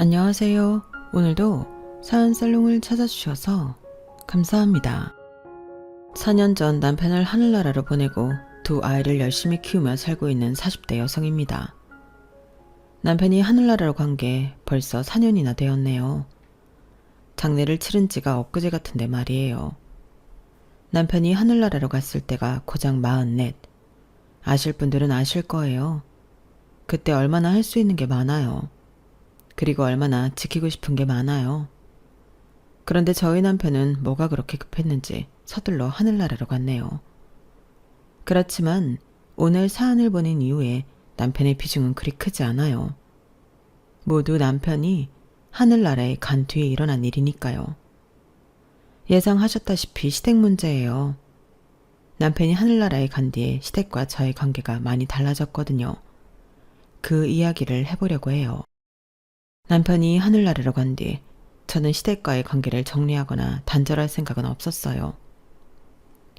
안녕하세요. 오늘도 사연 살롱을 찾아주셔서 감사합니다. 4년 전 남편을 하늘나라로 보내고 두 아이를 열심히 키우며 살고 있는 40대 여성입니다. 남편이 하늘나라로 간 게 벌써 4년이나 되었네요. 장례를 치른 지가 엊그제 같은데 말이에요. 남편이 하늘나라로 갔을 때가 고작 44. 아실 분들은 아실 거예요. 그때 얼마나 할 수 있는 게 많아요. 그리고 얼마나 지키고 싶은 게 많아요. 그런데 저희 남편은 뭐가 그렇게 급했는지 서둘러 하늘나라로 갔네요. 그렇지만 오늘 사연을 보낸 이후에 남편의 비중은 그리 크지 않아요. 모두 남편이 하늘나라에 간 뒤에 일어난 일이니까요. 예상하셨다시피 시댁 문제예요. 남편이 하늘나라에 간 뒤에 시댁과 저의 관계가 많이 달라졌거든요. 그 이야기를 해보려고 해요. 남편이 하늘나라로 간 뒤 저는 시댁과의 관계를 정리하거나 단절할 생각은 없었어요.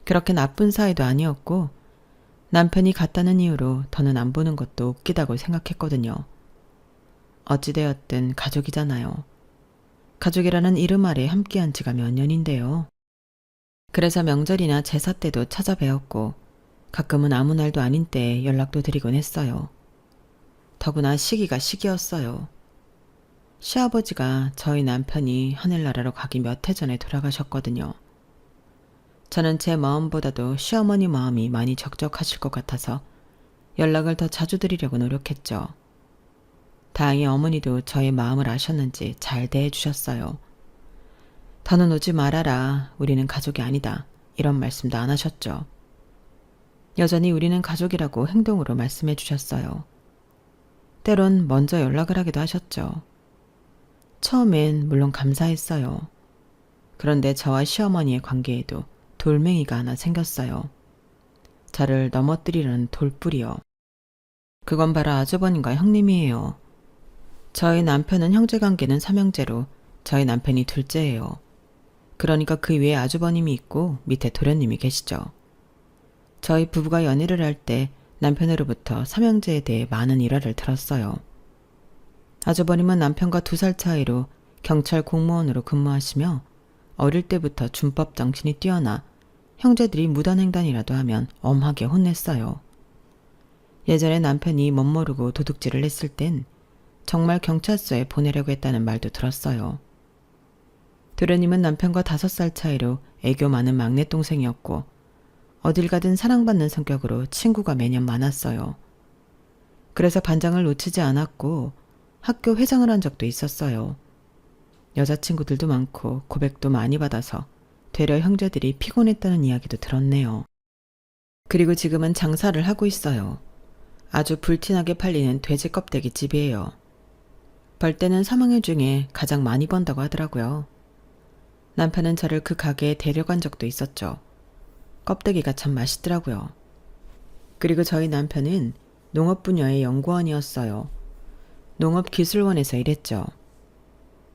그렇게 나쁜 사이도 아니었고 남편이 갔다는 이유로 더는 안 보는 것도 웃기다고 생각했거든요. 어찌되었든 가족이잖아요. 가족이라는 이름 아래 함께한 지가 몇 년인데요. 그래서 명절이나 제사 때도 찾아뵈었고 가끔은 아무 날도 아닌 때에 연락도 드리곤 했어요. 더구나 시기가 시기였어요. 시아버지가 저희 남편이 하늘나라로 가기 몇 해 전에 돌아가셨거든요. 저는 제 마음보다도 시어머니 마음이 많이 적적하실 것 같아서 연락을 더 자주 드리려고 노력했죠. 다행히 어머니도 저의 마음을 아셨는지 잘 대해주셨어요. 더는 오지 말아라. 우리는 가족이 아니다. 이런 말씀도 안 하셨죠. 여전히 우리는 가족이라고 행동으로 말씀해 주셨어요. 때론 먼저 연락을 하기도 하셨죠. 처음엔 물론 감사했어요. 그런데 저와 시어머니의 관계에도 돌멩이가 하나 생겼어요. 저를 넘어뜨리려는 돌뿌리요. 그건 바로 아주버님과 형님이에요. 저희 남편은 형제관계는 삼형제로 저희 남편이 둘째예요. 그러니까 그 위에 아주버님이 있고 밑에 도련님이 계시죠. 저희 부부가 연애를 할 때 남편으로부터 삼형제에 대해 많은 일화를 들었어요. 아주버님은 남편과 2살 차이로 경찰 공무원으로 근무하시며 어릴 때부터 준법 정신이 뛰어나 형제들이 무단횡단이라도 하면 엄하게 혼냈어요. 예전에 남편이 멋모르고 도둑질을 했을 땐 정말 경찰서에 보내려고 했다는 말도 들었어요. 도련님은 남편과 5살 차이로 애교 많은 막내 동생이었고 어딜 가든 사랑받는 성격으로 친구가 매년 많았어요. 그래서 반장을 놓치지 않았고 학교 회장을 한 적도 있었어요. 여자친구들도 많고 고백도 많이 받아서 되려 형제들이 피곤했다는 이야기도 들었네요. 그리고 지금은 장사를 하고 있어요. 아주 불티나게 팔리는 돼지 껍데기 집이에요. 벌떼는 3형제 중에 가장 많이 번다고 하더라고요. 남편은 저를 그 가게에 데려간 적도 있었죠. 껍데기가 참 맛있더라고요. 그리고 저희 남편은 농업 분야의 연구원이었어요. 농업기술원에서 일했죠.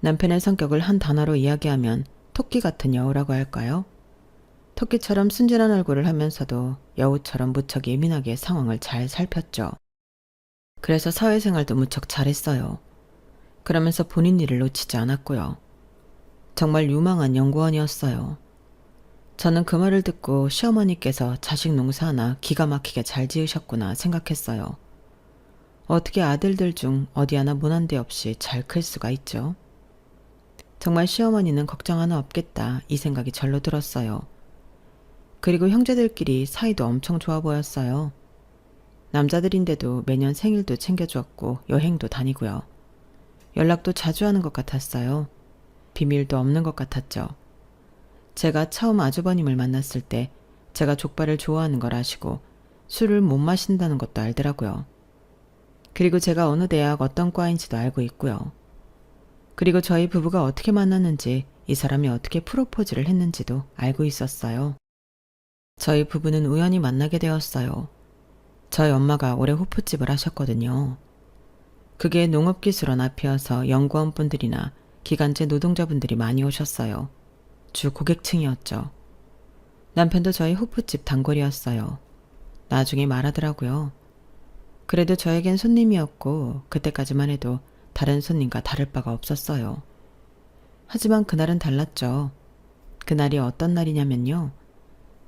남편의 성격을 한 단어로 이야기하면 토끼 같은 여우라고 할까요? 토끼처럼 순진한 얼굴을 하면서도 여우처럼 무척 예민하게 상황을 잘 살폈죠. 그래서 사회생활도 무척 잘했어요. 그러면서 본인 일을 놓치지 않았고요. 정말 유망한 연구원이었어요. 저는 그 말을 듣고 시어머니께서 자식 농사 하나 기가 막히게 잘 지으셨구나 생각했어요. 어떻게 아들들 중 어디 하나 모난 데 없이 잘 클 수가 있죠? 정말 시어머니는 걱정 하나 없겠다 이 생각이 절로 들었어요. 그리고 형제들끼리 사이도 엄청 좋아 보였어요. 남자들인데도 매년 생일도 챙겨주었고 여행도 다니고요. 연락도 자주 하는 것 같았어요. 비밀도 없는 것 같았죠. 제가 처음 아주버님을 만났을 때 제가 족발을 좋아하는 걸 아시고 술을 못 마신다는 것도 알더라고요. 그리고 제가 어느 대학 어떤 과인지도 알고 있고요. 그리고 저희 부부가 어떻게 만났는지 이 사람이 어떻게 프로포즈를 했는지도 알고 있었어요. 저희 부부는 우연히 만나게 되었어요. 저희 엄마가 올해 호프집을 하셨거든요. 그게 농업기술원 앞이어서 연구원분들이나 기간제 노동자분들이 많이 오셨어요. 주 고객층이었죠. 남편도 저희 호프집 단골이었어요. 나중에 말하더라고요. 그래도 저에겐 손님이었고 그때까지만 해도 다른 손님과 다를 바가 없었어요. 하지만 그날은 달랐죠. 그날이 어떤 날이냐면요.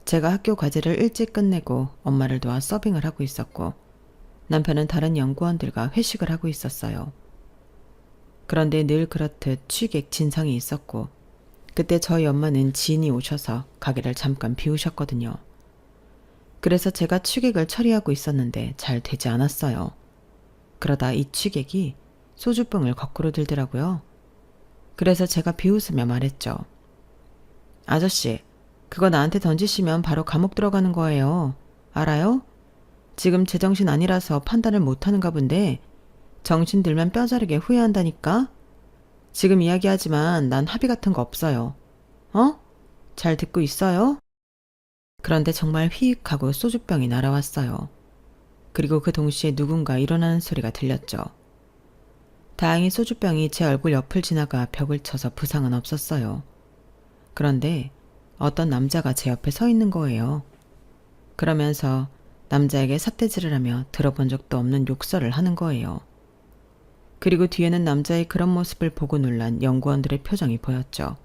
제가 학교 과제를 일찍 끝내고 엄마를 도와 서빙을 하고 있었고 남편은 다른 연구원들과 회식을 하고 있었어요. 그런데 늘 그렇듯 취객 진상이 있었고 그때 저희 엄마는 지인이 오셔서 가게를 잠깐 비우셨거든요. 그래서 제가 취객을 처리하고 있었는데 잘 되지 않았어요. 그러다 이 취객이 소주병을 거꾸로 들더라고요. 그래서 제가 비웃으며 말했죠. 아저씨, 그거 나한테 던지시면 바로 감옥 들어가는 거예요. 알아요? 지금 제정신 아니라서 판단을 못하는가 본데 정신 들면 뼈저리게 후회한다니까? 지금 이야기하지만 난 합의 같은 거 없어요. 어? 잘 듣고 있어요? 그런데 정말 휘익하고 소주병이 날아왔어요. 그리고 그 동시에 누군가 일어나는 소리가 들렸죠. 다행히 소주병이 제 얼굴 옆을 지나가 벽을 쳐서 부상은 없었어요. 그런데 어떤 남자가 제 옆에 서 있는 거예요. 그러면서 남자에게 삿대질을 하며 들어본 적도 없는 욕설을 하는 거예요. 그리고 뒤에는 남자의 그런 모습을 보고 놀란 연구원들의 표정이 보였죠.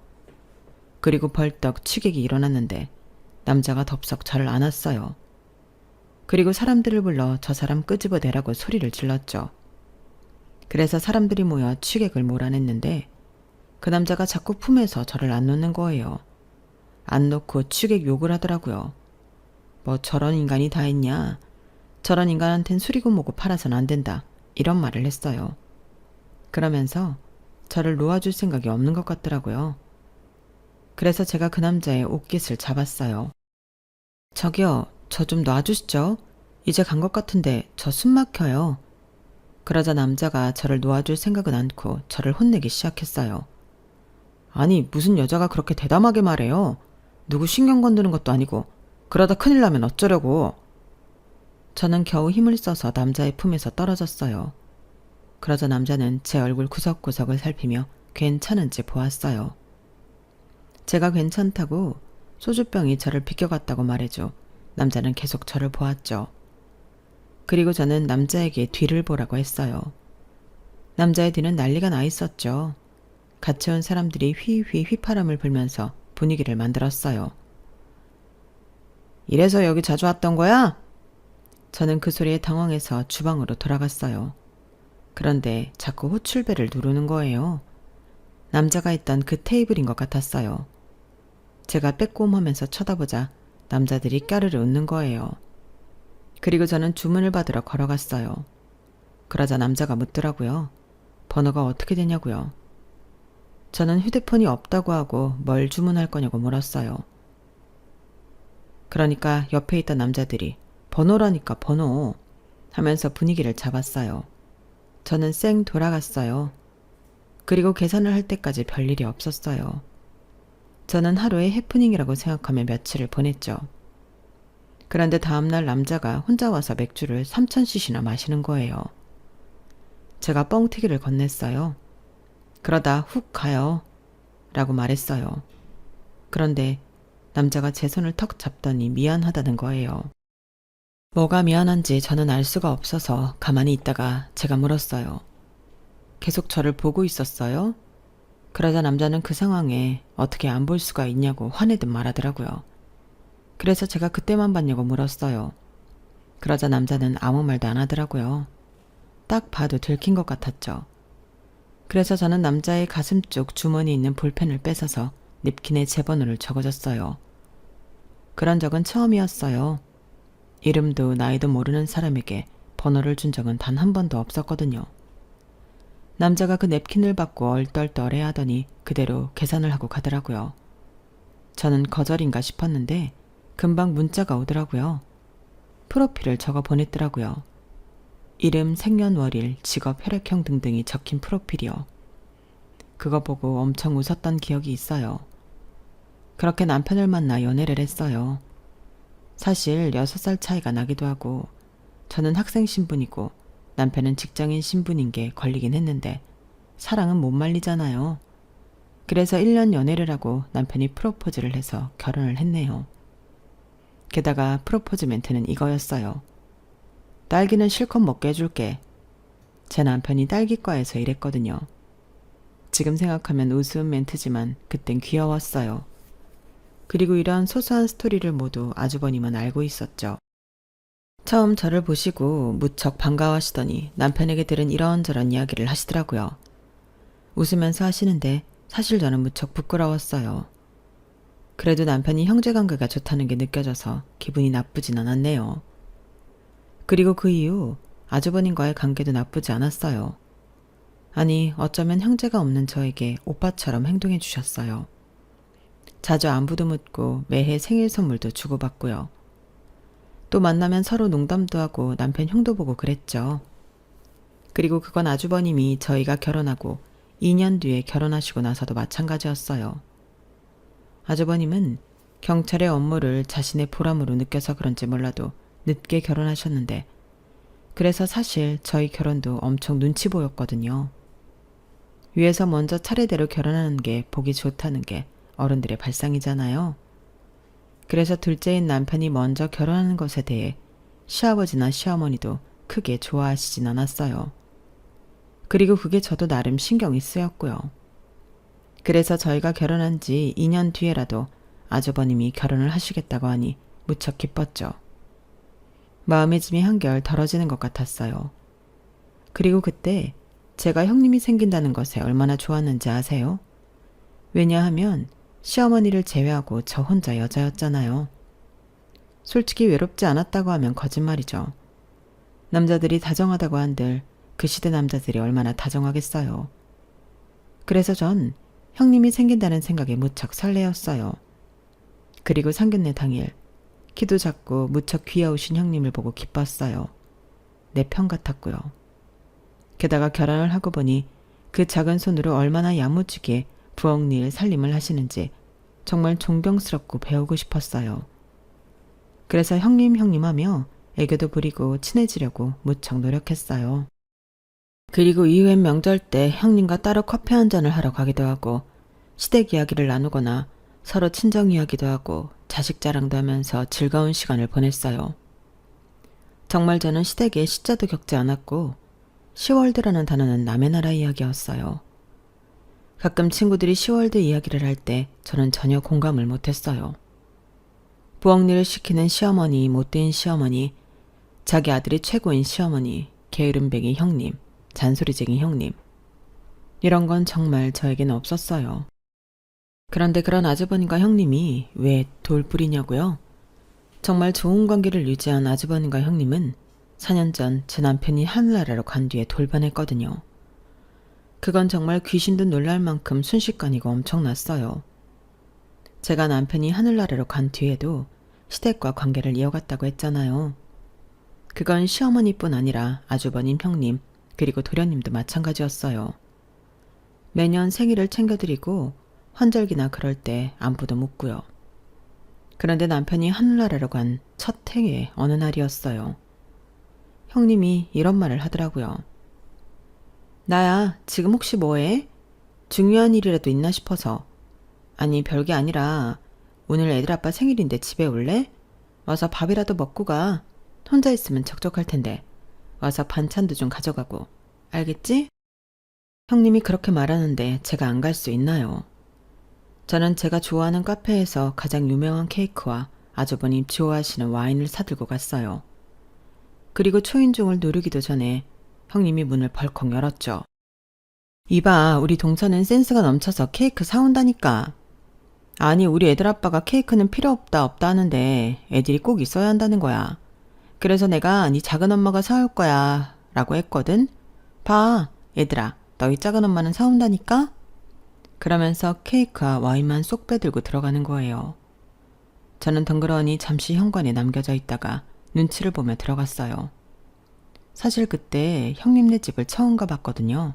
그리고 벌떡 취객이 일어났는데 남자가 덥석 저를 안았어요. 그리고 사람들을 불러 저 사람 끄집어내라고 소리를 질렀죠. 그래서 사람들이 모여 취객을 몰아냈는데 그 남자가 자꾸 품에서 저를 안 놓는 거예요. 안 놓고 취객 욕을 하더라고요. 뭐 저런 인간이 다 있냐. 저런 인간한텐 술이고 뭐고 팔아선 안 된다. 이런 말을 했어요. 그러면서 저를 놓아줄 생각이 없는 것 같더라고요. 그래서 제가 그 남자의 옷깃을 잡았어요. 저기요, 저 좀 놔주시죠. 이제 간 것 같은데 저 숨 막혀요. 그러자 남자가 저를 놓아줄 생각은 않고 저를 혼내기 시작했어요. 아니, 무슨 여자가 그렇게 대담하게 말해요. 누구 신경 건드는 것도 아니고 그러다 큰일 나면 어쩌려고. 저는 겨우 힘을 써서 남자의 품에서 떨어졌어요. 그러자 남자는 제 얼굴 구석구석을 살피며 괜찮은지 보았어요. 제가 괜찮다고 소주병이 저를 비껴갔다고 말해줘 남자는 계속 저를 보았죠. 그리고 저는 남자에게 뒤를 보라고 했어요. 남자의 뒤는 난리가 나 있었죠. 같이 온 사람들이 휘휘 휘파람을 불면서 분위기를 만들었어요. 이래서 여기 자주 왔던 거야? 저는 그 소리에 당황해서 주방으로 돌아갔어요. 그런데 자꾸 호출벨을 누르는 거예요. 남자가 있던 그 테이블인 것 같았어요. 제가 빼꼼하면서 쳐다보자 남자들이 까르르 웃는 거예요. 그리고 저는 주문을 받으러 걸어갔어요. 그러자 남자가 묻더라고요. 번호가 어떻게 되냐고요. 저는 휴대폰이 없다고 하고 뭘 주문할 거냐고 물었어요. 그러니까 옆에 있던 남자들이 번호라니까 번호 하면서 분위기를 잡았어요. 저는 쌩 돌아갔어요. 그리고 계산을 할 때까지 별일이 없었어요. 저는 하루의 해프닝이라고 생각하며 며칠을 보냈죠. 그런데 다음날 남자가 혼자 와서 맥주를 3000cc나 마시는 거예요. 제가 뻥튀기를 건넸어요. 그러다 훅 가요. 라고 말했어요. 그런데 남자가 제 손을 턱 잡더니 미안하다는 거예요. 뭐가 미안한지 저는 알 수가 없어서 가만히 있다가 제가 물었어요. 계속 저를 보고 있었어요? 그러자 남자는 그 상황에 어떻게 안 볼 수가 있냐고 화내듯 말하더라고요. 그래서 제가 그때만 봤냐고 물었어요. 그러자 남자는 아무 말도 안 하더라고요. 딱 봐도 들킨 것 같았죠. 그래서 저는 남자의 가슴 쪽 주머니에 있는 볼펜을 뺏어서 냅킨에 제 번호를 적어줬어요. 그런 적은 처음이었어요. 이름도 나이도 모르는 사람에게 번호를 준 적은 단 한 번도 없었거든요. 남자가 그 냅킨을 받고 얼떨떨해 하더니 그대로 계산을 하고 가더라고요. 저는 거절인가 싶었는데 금방 문자가 오더라고요. 프로필을 적어 보냈더라고요. 이름, 생년월일, 직업, 혈액형 등등이 적힌 프로필이요. 그거 보고 엄청 웃었던 기억이 있어요. 그렇게 남편을 만나 연애를 했어요. 사실 6살 차이가 나기도 하고 저는 학생 신분이고 남편은 직장인 신분인 게 걸리긴 했는데 사랑은 못 말리잖아요. 그래서 1년 연애를 하고 남편이 프로포즈를 해서 결혼을 했네요. 게다가 프로포즈 멘트는 이거였어요. 딸기는 실컷 먹게 해줄게. 제 남편이 딸기과에서 일했거든요. 지금 생각하면 우스운 멘트지만 그땐 귀여웠어요. 그리고 이런 소소한 스토리를 모두 아주버님은 알고 있었죠. 처음 저를 보시고 무척 반가워하시더니 남편에게 들은 이런저런 이야기를 하시더라고요. 웃으면서 하시는데 사실 저는 무척 부끄러웠어요. 그래도 남편이 형제관계가 좋다는 게 느껴져서 기분이 나쁘진 않았네요. 그리고 그 이후 아주버님과의 관계도 나쁘지 않았어요. 아니, 어쩌면 형제가 없는 저에게 오빠처럼 행동해 주셨어요. 자주 안부도 묻고 매해 생일 선물도 주고받고요. 또 만나면 서로 농담도 하고 남편 형도 보고 그랬죠. 그리고 그건 아주버님이 저희가 결혼하고 2년 뒤에 결혼하시고 나서도 마찬가지였어요. 아주버님은 경찰의 업무를 자신의 보람으로 느껴서 그런지 몰라도 늦게 결혼하셨는데 그래서 사실 저희 결혼도 엄청 눈치 보였거든요. 위에서 먼저 차례대로 결혼하는 게 보기 좋다는 게 어른들의 발상이잖아요. 그래서 둘째인 남편이 먼저 결혼하는 것에 대해 시아버지나 시어머니도 크게 좋아하시진 않았어요. 그리고 그게 저도 나름 신경이 쓰였고요. 그래서 저희가 결혼한 지 2년 뒤에라도 아주버님이 결혼을 하시겠다고 하니 무척 기뻤죠. 마음의 짐이 한결 덜어지는 것 같았어요. 그리고 그때 제가 형님이 생긴다는 것에 얼마나 좋았는지 아세요? 왜냐하면 시어머니를 제외하고 저 혼자 여자였잖아요. 솔직히 외롭지 않았다고 하면 거짓말이죠. 남자들이 다정하다고 한들 그 시대 남자들이 얼마나 다정하겠어요. 그래서 전 형님이 생긴다는 생각에 무척 설레었어요. 그리고 상견례 당일 키도 작고 무척 귀여우신 형님을 보고 기뻤어요. 내 편 같았고요. 게다가 결혼을 하고 보니 그 작은 손으로 얼마나 야무지게 부엌일 살림을 하시는지 정말 존경스럽고 배우고 싶었어요. 그래서 형님 하며 애교도 부리고 친해지려고 무척 노력했어요. 그리고 이후엔 명절 때 형님과 따로 커피 한 잔을 하러 가기도 하고 시댁 이야기를 나누거나 서로 친정 이야기도 하고 자식 자랑도 하면서 즐거운 시간을 보냈어요. 정말 저는 시댁에 시자도 겪지 않았고 시월드라는 단어는 남의 나라 이야기였어요. 가끔 친구들이 시월드 이야기를 할 때 저는 전혀 공감을 못했어요. 부엌일을 시키는 시어머니, 못된 시어머니, 자기 아들이 최고인 시어머니, 게으름뱅이 형님, 잔소리쟁이 형님. 이런 건 정말 저에게는 없었어요. 그런데 그런 아주버님과 형님이 왜 돌뿌리냐고요? 정말 좋은 관계를 유지한 아주버님과 형님은 4년 전 제 남편이 하늘나라로 간 뒤에 돌변했거든요. 그건 정말 귀신도 놀랄 만큼 순식간이고 엄청났어요. 제가 남편이 하늘나라로 간 뒤에도 시댁과 관계를 이어갔다고 했잖아요. 그건 시어머니뿐 아니라 아주버님, 형님, 그리고 도련님도 마찬가지였어요. 매년 생일을 챙겨드리고 환절기나 그럴 때 안부도 묻고요. 그런데 남편이 하늘나라로 간 첫 해의 어느 날이었어요. 형님이 이런 말을 하더라고요. 나야, 지금 혹시 뭐해? 중요한 일이라도 있나 싶어서. 아니, 별게 아니라 오늘 애들 아빠 생일인데 집에 올래? 와서 밥이라도 먹고 가. 혼자 있으면 적적할 텐데. 와서 반찬도 좀 가져가고. 알겠지? 형님이 그렇게 말하는데 제가 안 갈 수 있나요? 저는 제가 좋아하는 카페에서 가장 유명한 케이크와 아주버님 좋아하시는 와인을 사들고 갔어요. 그리고 초인종을 누르기도 전에 형님이 문을 벌컥 열었죠. 이봐, 우리 동서는 센스가 넘쳐서 케이크 사온다니까. 아니, 우리 애들 아빠가 케이크는 필요 없다 하는데 애들이 꼭 있어야 한다는 거야. 그래서 내가 네 작은 엄마가 사올 거야 라고 했거든. 봐, 얘들아, 너희 작은 엄마는 사온다니까? 그러면서 케이크와 와인만 쏙 빼들고 들어가는 거예요. 저는 덩그러니 잠시 현관에 남겨져 있다가 눈치를 보며 들어갔어요. 사실 그때 형님네 집을 처음 가봤거든요.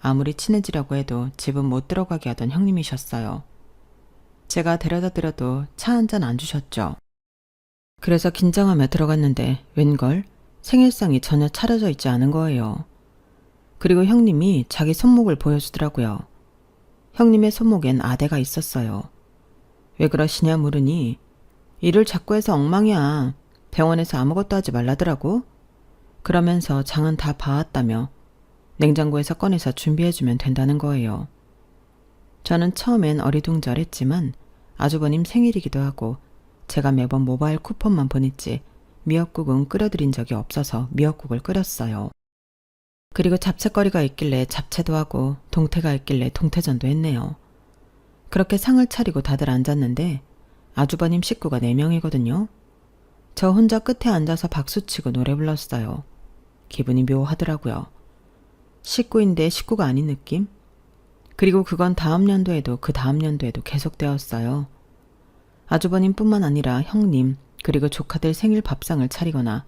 아무리 친해지려고 해도 집은 못 들어가게 하던 형님이셨어요. 제가 데려다 드려도 차 한 잔 안 주셨죠. 그래서 긴장하며 들어갔는데 웬걸 생일상이 전혀 차려져 있지 않은 거예요. 그리고 형님이 자기 손목을 보여주더라고요. 형님의 손목엔 아대가 있었어요. 왜 그러시냐 물으니 일을 자꾸 해서 엉망이야. 병원에서 아무것도 하지 말라더라고. 그러면서 장은 다 봐왔다며 냉장고에서 꺼내서 준비해주면 된다는 거예요. 저는 처음엔 어리둥절했지만 아주버님 생일이기도 하고 제가 매번 모바일 쿠폰만 보냈지 미역국은 끓여드린 적이 없어서 미역국을 끓였어요. 그리고 잡채거리가 있길래 잡채도 하고 동태가 있길래 동태전도 했네요. 그렇게 상을 차리고 다들 앉았는데 아주버님 식구가 4명이거든요. 저 혼자 끝에 앉아서 박수치고 노래 불렀어요. 기분이 묘하더라고요. 식구인데 식구가 아닌 느낌? 그리고 그건 다음 연도에도 그 다음 연도에도 계속되었어요. 아주버님뿐만 아니라 형님 그리고 조카들 생일 밥상을 차리거나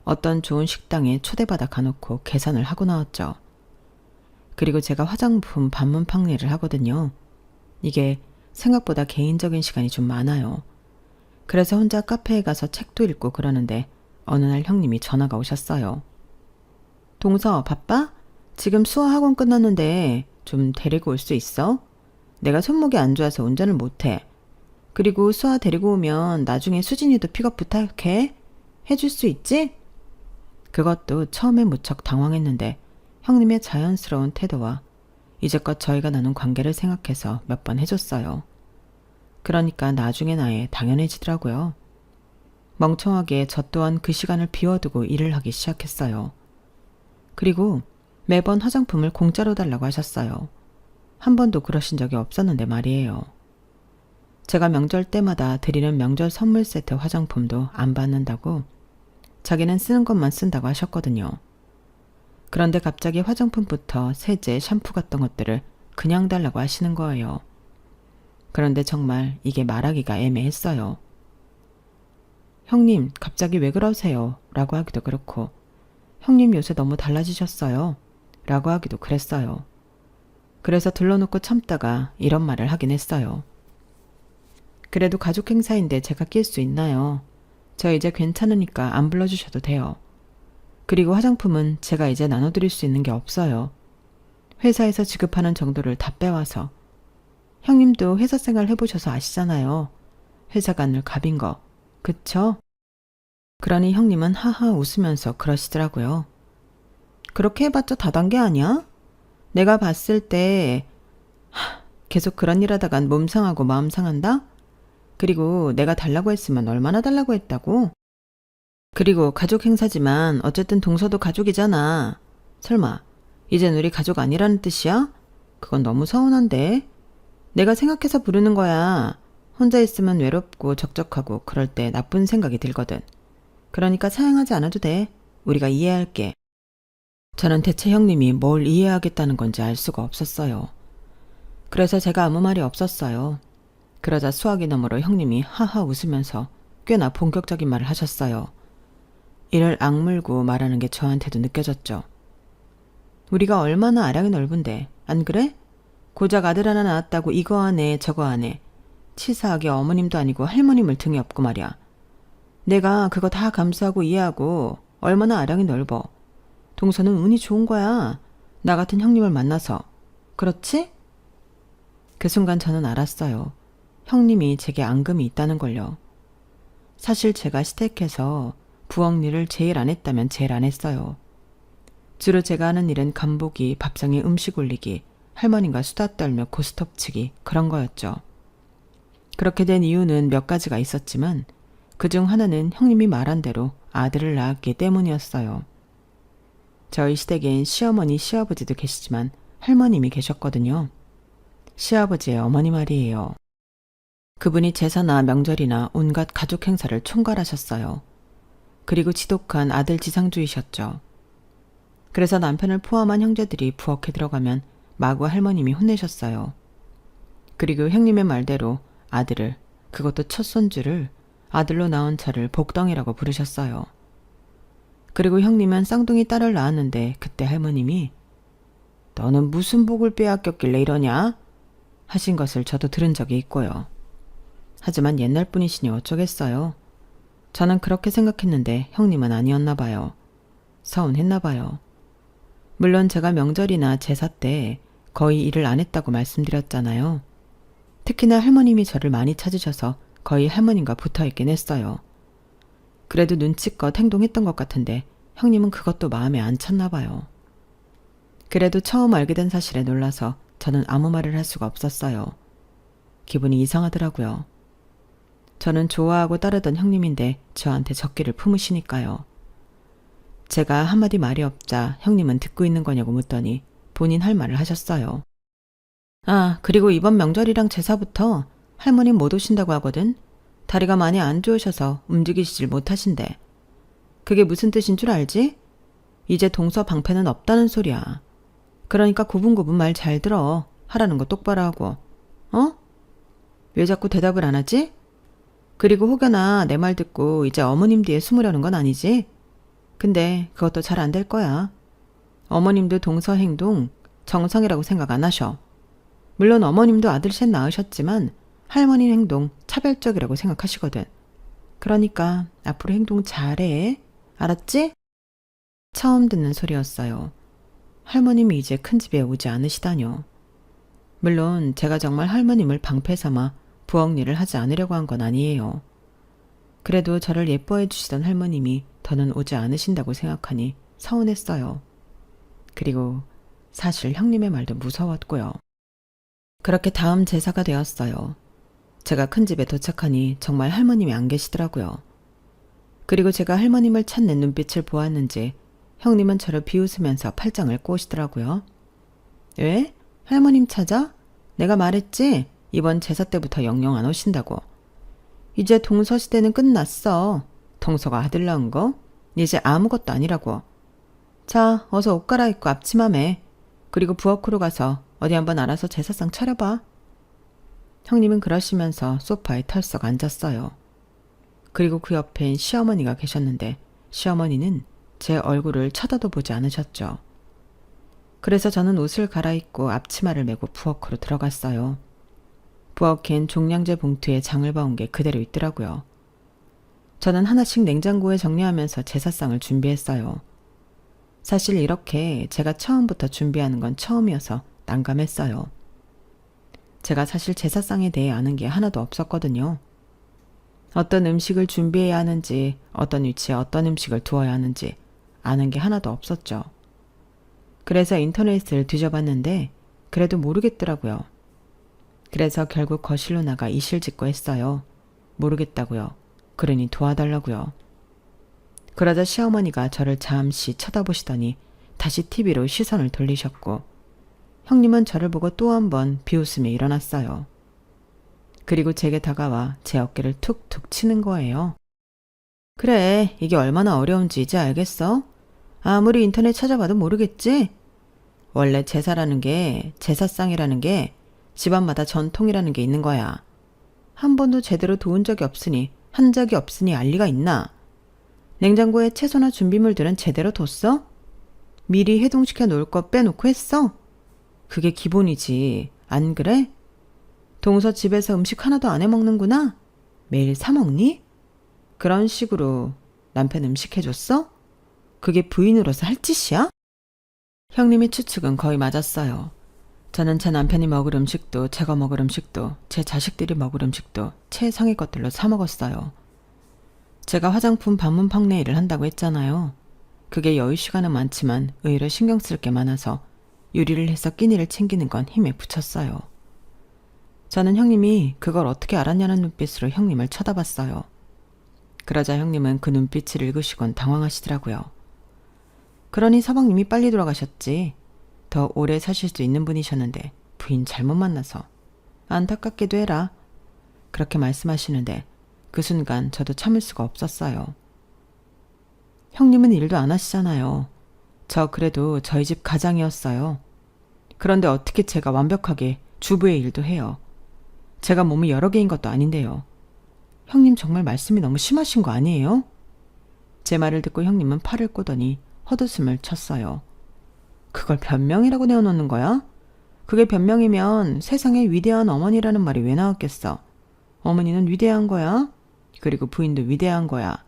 어떤 좋은 식당에 초대받아 가놓고 계산을 하고 나왔죠. 그리고 제가 화장품 반문 판매를 하거든요. 이게 생각보다 개인적인 시간이 좀 많아요. 그래서 혼자 카페에 가서 책도 읽고 그러는데 어느 날 형님이 전화가 오셨어요. 동서 바빠? 지금 수화학원 끝났는데 좀 데리고 올 수 있어? 내가 손목이 안 좋아서 운전을 못해. 그리고 수아 데리고 오면 나중에 수진이도 픽업 부탁해. 해줄 수 있지? 그것도 처음에 무척 당황했는데 형님의 자연스러운 태도와 이제껏 저희가 나눈 관계를 생각해서 몇 번 해줬어요. 그러니까 나중에 나에 당연해지더라고요. 멍청하게 저 또한 그 시간을 비워두고 일을 하기 시작했어요. 그리고 매번 화장품을 공짜로 달라고 하셨어요. 한 번도 그러신 적이 없었는데 말이에요. 제가 명절 때마다 드리는 명절 선물 세트 화장품도 안 받는다고 자기는 쓰는 것만 쓴다고 하셨거든요. 그런데 갑자기 화장품부터 세제, 샴푸 같은 것들을 그냥 달라고 하시는 거예요. 그런데 정말 이게 말하기가 애매했어요. 형님, 갑자기 왜 그러세요? 라고 하기도 그렇고 형님 요새 너무 달라지셨어요. 라고 하기도 그랬어요. 그래서 둘러놓고 참다가 이런 말을 하긴 했어요. 그래도 가족 행사인데 제가 낄 수 있나요? 저 이제 괜찮으니까 안 불러주셔도 돼요. 그리고 화장품은 제가 이제 나눠드릴 수 있는 게 없어요. 회사에서 지급하는 정도를 다 빼와서. 형님도 회사 생활 해보셔서 아시잖아요. 회사가 늘 갑인 거. 그쵸? 그러니 형님은 하하 웃으면서 그러시더라고요. 그렇게 해봤자 다단계 아니야? 내가 봤을 때 계속 그런 일 하다간 몸 상하고 마음 상한다? 그리고 내가 달라고 했으면 얼마나 달라고 했다고? 그리고 가족 행사지만 어쨌든 동서도 가족이잖아. 설마 이젠 우리 가족 아니라는 뜻이야? 그건 너무 서운한데. 내가 생각해서 부르는 거야. 혼자 있으면 외롭고 적적하고 그럴 때 나쁜 생각이 들거든. 그러니까 사양하지 않아도 돼. 우리가 이해할게. 저는 대체 형님이 뭘 이해하겠다는 건지 알 수가 없었어요. 그래서 제가 아무 말이 없었어요. 그러자 수화기 너머로 형님이 하하 웃으면서 꽤나 본격적인 말을 하셨어요. 이를 악물고 말하는 게 저한테도 느껴졌죠. 우리가 얼마나 아량이 넓은데 안 그래? 고작 아들 하나 낳았다고 이거 하네 저거 하네. 치사하게 어머님도 아니고 할머님을 등에 업고 말이야. 내가 그거 다 감수하고 이해하고 얼마나 아량이 넓어. 동서는 운이 좋은 거야. 나 같은 형님을 만나서. 그렇지? 그 순간 저는 알았어요. 형님이 제게 앙금이 있다는 걸요. 사실 제가 시댁에서 부엌 일을 제일 안 했다면 제일 안 했어요. 주로 제가 하는 일은 간보기, 밥상에 음식 올리기, 할머님과 수다 떨며 고스톱 치기 그런 거였죠. 그렇게 된 이유는 몇 가지가 있었지만 그중 하나는 형님이 말한 대로 아들을 낳았기 때문이었어요. 저희 시댁엔 시어머니, 시아버지도 계시지만 할머님이 계셨거든요. 시아버지의 어머니 말이에요. 그분이 제사나 명절이나 온갖 가족 행사를 총괄하셨어요. 그리고 지독한 아들 지상주의셨죠. 그래서 남편을 포함한 형제들이 부엌에 들어가면 마구 할머님이 혼내셨어요. 그리고 형님의 말대로 아들을, 그것도 첫 손주를 아들로 낳은 저를 복덩이라고 부르셨어요. 그리고 형님은 쌍둥이 딸을 낳았는데 그때 할머님이 너는 무슨 복을 빼앗겼길래 이러냐? 하신 것을 저도 들은 적이 있고요. 하지만 옛날 분이시니 어쩌겠어요. 저는 그렇게 생각했는데 형님은 아니었나 봐요. 서운했나 봐요. 물론 제가 명절이나 제사 때 거의 일을 안 했다고 말씀드렸잖아요. 특히나 할머님이 저를 많이 찾으셔서 거의 할머님과 붙어있긴 했어요. 그래도 눈치껏 행동했던 것 같은데 형님은 그것도 마음에 안 찼나 봐요. 그래도 처음 알게 된 사실에 놀라서 저는 아무 말을 할 수가 없었어요. 기분이 이상하더라고요. 저는 좋아하고 따르던 형님인데 저한테 적기를 품으시니까요. 제가 한마디 말이 없자 형님은 듣고 있는 거냐고 묻더니 본인 할 말을 하셨어요. 아, 그리고 이번 명절이랑 제사부터 할머니 못 오신다고 하거든. 다리가 많이 안 좋으셔서 움직이시질 못하신대. 그게 무슨 뜻인 줄 알지? 이제 동서 방패는 없다는 소리야. 그러니까 구분구분 말 잘 들어. 하라는 거 똑바로 하고. 어? 왜 자꾸 대답을 안 하지? 그리고 혹여나 내 말 듣고 이제 어머님 뒤에 숨으려는 건 아니지? 근데 그것도 잘 안 될 거야. 어머님도 동서 행동 정상이라고 생각 안 하셔. 물론 어머님도 아들 셋 낳으셨지만 할머니 행동 차별적이라고 생각하시거든. 그러니까 앞으로 행동 잘해. 알았지? 처음 듣는 소리였어요. 할머님이 이제 큰 집에 오지 않으시다뇨. 물론 제가 정말 할머님을 방패 삼아 부엌 일을 하지 않으려고 한 건 아니에요. 그래도 저를 예뻐해 주시던 할머님이 더는 오지 않으신다고 생각하니 서운했어요. 그리고 사실 형님의 말도 무서웠고요. 그렇게 다음 제사가 되었어요. 제가 큰 집에 도착하니 정말 할머님이 안 계시더라고요. 그리고 제가 할머님을 찾는 눈빛을 보았는지 형님은 저를 비웃으면서 팔짱을 꼬시더라고요. 왜? 할머님 찾아? 내가 말했지? 이번 제사 때부터 영영 안 오신다고. 이제 동서 시대는 끝났어. 동서가 아들 낳은 거? 이제 아무것도 아니라고. 자, 어서 옷 갈아입고 앞치마 매. 그리고 부엌으로 가서 어디 한번 알아서 제사상 차려봐. 형님은 그러시면서 소파에 털썩 앉았어요. 그리고 그 옆엔 시어머니가 계셨는데 시어머니는 제 얼굴을 쳐다도 보지 않으셨죠. 그래서 저는 옷을 갈아입고 앞치마를 메고 부엌으로 들어갔어요. 부엌엔 종량제 봉투에 장을 봐온 게 그대로 있더라고요. 저는 하나씩 냉장고에 정리하면서 제사상을 준비했어요. 사실 이렇게 제가 처음부터 준비하는 건 처음이어서 난감했어요. 제가 사실 제사상에 대해 아는 게 하나도 없었거든요. 어떤 음식을 준비해야 하는지, 어떤 위치에 어떤 음식을 두어야 하는지 아는 게 하나도 없었죠. 그래서 인터넷을 뒤져봤는데 그래도 모르겠더라고요. 그래서 결국 거실로 나가 이실직고 했어요. 모르겠다고요. 그러니 도와달라고요. 그러자 시어머니가 저를 잠시 쳐다보시더니 다시 TV로 시선을 돌리셨고 형님은 저를 보고 또 한 번 비웃으며 일어났어요. 그리고 제게 다가와 제 어깨를 툭툭 치는 거예요. 그래, 이게 얼마나 어려운지 이제 알겠어? 아무리 인터넷 찾아봐도 모르겠지? 원래 제사라는 게, 제사상이라는 게 집안마다 전통이라는 게 있는 거야. 한 번도 제대로 도운 적이 없으니, 한 적이 없으니 알 리가 있나? 냉장고에 채소나 준비물들은 제대로 뒀어? 미리 해동시켜 놓을 거 빼놓고 했어? 그게 기본이지. 안 그래? 동서 집에서 음식 하나도 안 해먹는구나? 매일 사 먹니? 그런 식으로 남편 음식 해줬어? 그게 부인으로서 할 짓이야? 형님의 추측은 거의 맞았어요. 저는 제 남편이 먹을 음식도 제가 먹을 음식도 제 자식들이 먹을 음식도 최상의 것들로 사 먹었어요. 제가 화장품 반문 판매일을 한다고 했잖아요. 그게 여유 시간은 많지만 의외로 신경 쓸 게 많아서 요리를 해서 끼니를 챙기는 건 힘에 붙였어요. 저는 형님이 그걸 어떻게 알았냐는 눈빛으로 형님을 쳐다봤어요. 그러자 형님은 그 눈빛을 읽으시곤 당황하시더라고요. 그러니 서방님이 빨리 돌아가셨지. 더 오래 사실 수 있는 분이셨는데 부인 잘못 만나서 안타깝기도 해라. 그렇게 말씀하시는데 그 순간 저도 참을 수가 없었어요. 형님은 일도 안 하시잖아요. 저 그래도 저희 집 가장이었어요. 그런데 어떻게 제가 완벽하게 주부의 일도 해요. 제가 몸이 여러 개인 것도 아닌데요. 형님 정말 말씀이 너무 심하신 거 아니에요? 제 말을 듣고 형님은 팔을 꼬더니 헛웃음을 쳤어요. 그걸 변명이라고 내어놓는 거야? 그게 변명이면 세상에 위대한 어머니라는 말이 왜 나왔겠어? 어머니는 위대한 거야. 그리고 부인도 위대한 거야.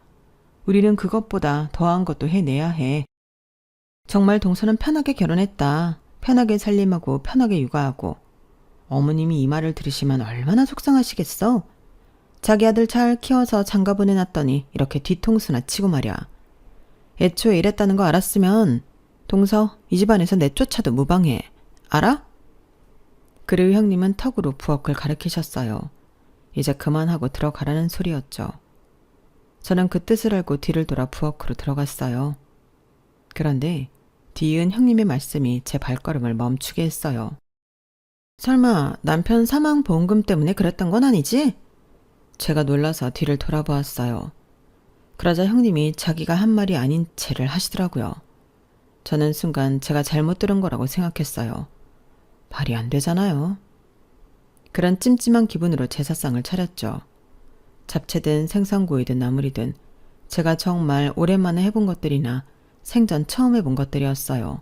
우리는 그것보다 더한 것도 해내야 해. 정말 동서는 편하게 결혼했다. 편하게 살림하고 편하게 육아하고. 어머님이 이 말을 들으시면 얼마나 속상하시겠어? 자기 아들 잘 키워서 장가 보내놨더니 이렇게 뒤통수나 치고 말이야. 애초에 이랬다는 거 알았으면 동서, 이 집안에서 내쫓아도 무방해. 알아? 그리고 형님은 턱으로 부엌을 가리키셨어요. 이제 그만하고 들어가라는 소리였죠. 저는 그 뜻을 알고 뒤를 돌아 부엌으로 들어갔어요. 그런데 뒤이은 형님의 말씀이 제 발걸음을 멈추게 했어요. 설마 남편 사망 보험금 때문에 그랬던 건 아니지? 제가 놀라서 뒤를 돌아보았어요. 그러자 형님이 자기가 한 말이 아닌 채를 하시더라고요. 저는 순간 제가 잘못 들은 거라고 생각했어요. 말이 안 되잖아요. 그런 찜찜한 기분으로 제사상을 차렸죠. 잡채든 생선구이든 나물이든 제가 정말 오랜만에 해본 것들이나 생전 처음 해본 것들이었어요.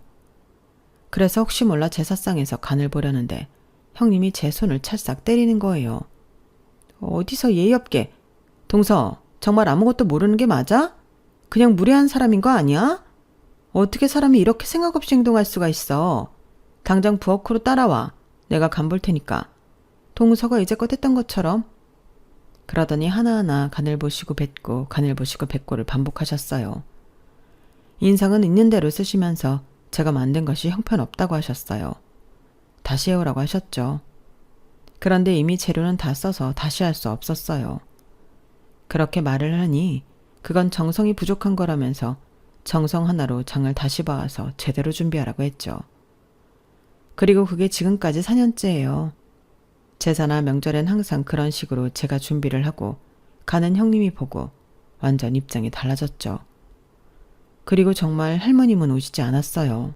그래서 혹시 몰라 제사상에서 간을 보려는데 형님이 제 손을 찰싹 때리는 거예요. 어디서 예의 없게. 동서, 정말 아무것도 모르는 게 맞아? 그냥 무례한 사람인 거 아니야? 어떻게 사람이 이렇게 생각 없이 행동할 수가 있어? 당장 부엌으로 따라와. 내가 간 볼 테니까. 동서가 이제껏 했던 것처럼. 그러더니 하나하나 간을 보시고 뱉고 간을 보시고 뱉고를 반복하셨어요. 인상은 있는 대로 쓰시면서 제가 만든 것이 형편없다고 하셨어요. 다시 해오라고 하셨죠. 그런데 이미 재료는 다 써서 다시 할 수 없었어요. 그렇게 말을 하니 그건 정성이 부족한 거라면서 정성 하나로 장을 다시 봐와서 제대로 준비하라고 했죠. 그리고 그게 지금까지 4년째예요. 제사나 명절엔 항상 그런 식으로 제가 준비를 하고 가는 형님이 보고 완전 입장이 달라졌죠. 그리고 정말 할머님은 오시지 않았어요.